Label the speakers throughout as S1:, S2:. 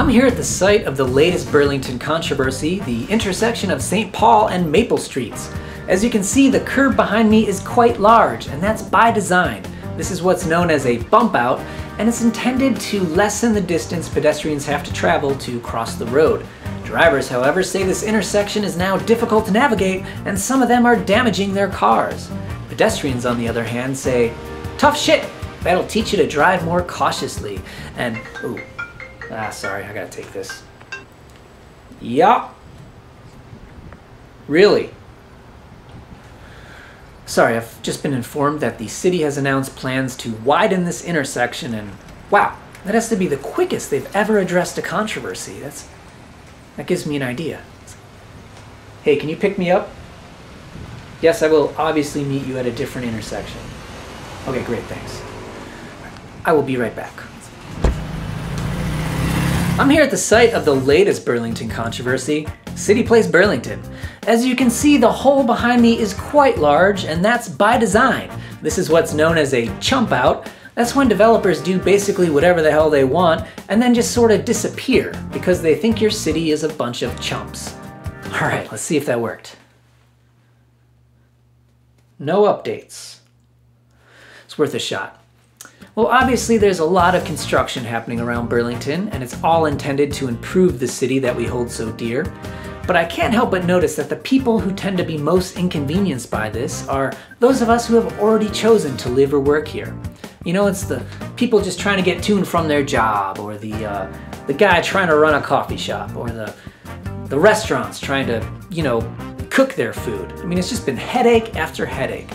S1: I'm here at the site of the latest Burlington controversy, the intersection of St. Paul and Maple Streets. As you can see, the curb behind me is quite large, and that's by design. This is what's known as a bump out, and it's intended to lessen the distance pedestrians have to travel to cross the road. Drivers, however, say this intersection is now difficult to navigate, and some of them are damaging their cars. Pedestrians, on the other hand, say, "Tough shit, that'll teach you to drive more cautiously." And, ooh, sorry, I gotta take this. Yup. Really? Sorry, I've just been informed that the city has announced plans to widen this intersection, and wow, that has to be the quickest they've ever addressed a controversy. That gives me an idea. Hey, can you pick me up? Yes, I will obviously meet you at a different intersection. Okay, great, thanks. I will be right back. I'm here at the site of the latest Burlington controversy, CityPlace Burlington. As you can see, the hole behind me is quite large, and that's by design. This is what's known as a chump out. That's when developers do basically whatever the hell they want and then just sort of disappear because they think your city is a bunch of chumps. All right, let's see if that worked. No updates. It's worth a shot. Well, obviously there's a lot of construction happening around Burlington, and it's all intended to improve the city that we hold so dear. But I can't help but notice that the people who tend to be most inconvenienced by this are those of us who have already chosen to live or work here. You know, it's the people just trying to get to and from their job, or the guy trying to run a coffee shop, or the restaurants trying to, you know, cook their food. I mean, it's just been headache after headache.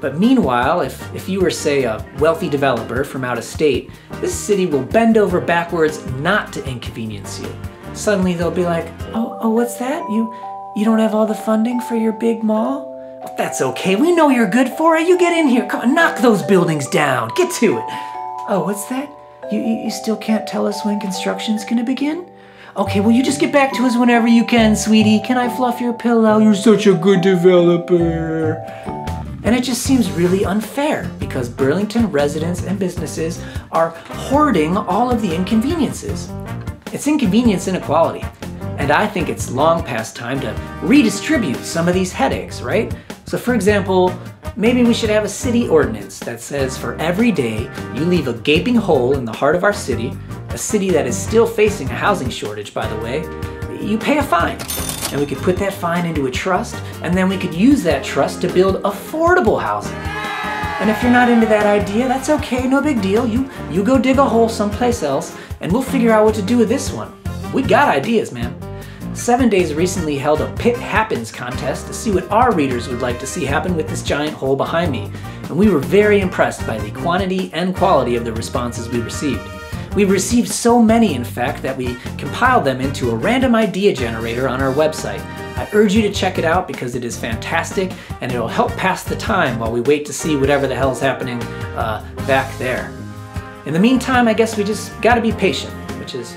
S1: But meanwhile, if you were, say, a wealthy developer from out of state, this city will bend over backwards not to inconvenience you. Suddenly they'll be like, oh, what's that? You don't have all the funding for your big mall? Oh, that's okay, we know you're good for it. You get in here, come on, knock those buildings down, get to it. Oh, what's that? You still can't tell us when construction's gonna begin? Okay, well, you just get back to us whenever you can, sweetie. Can I fluff your pillow? You're such a good developer. And it just seems really unfair because Burlington residents and businesses are hoarding all of the inconveniences. It's inconvenience inequality. And I think it's long past time to redistribute some of these headaches, right? So for example, maybe we should have a city ordinance that says for every day you leave a gaping hole in the heart of our city, a city that is still facing a housing shortage, by the way, you pay a fine. And we could put that fine into a trust, and then we could use that trust to build affordable housing. And if you're not into that idea, that's okay, no big deal. You go dig a hole someplace else, and we'll figure out what to do with this one. We got ideas, man. 7 Days recently held a Pit Happens contest to see what our readers would like to see happen with this giant hole behind me. And we were very impressed by the quantity and quality of the responses we received. We've received so many, in fact, that we compiled them into a random idea generator on our website. I urge you to check it out because it is fantastic and it'll help pass the time while we wait to see whatever the hell's happening back there. In the meantime, I guess we just gotta be patient, which is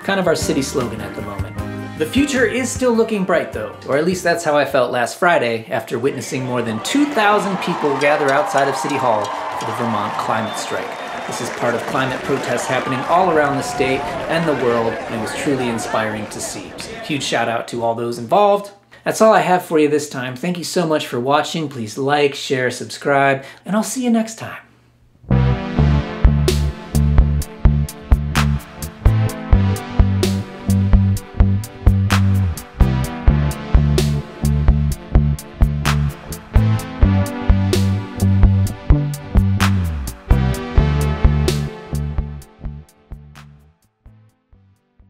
S1: kind of our city slogan at the moment. The future is still looking bright though, or at least that's how I felt last Friday after witnessing more than 2,000 people gather outside of City Hall for the Vermont climate strike. This is part of climate protests happening all around the state and the world, and it was truly inspiring to see. So, huge shout out to all those involved. That's all I have for you this time. Thank you so much for watching. Please like, share, subscribe, and I'll see you next time.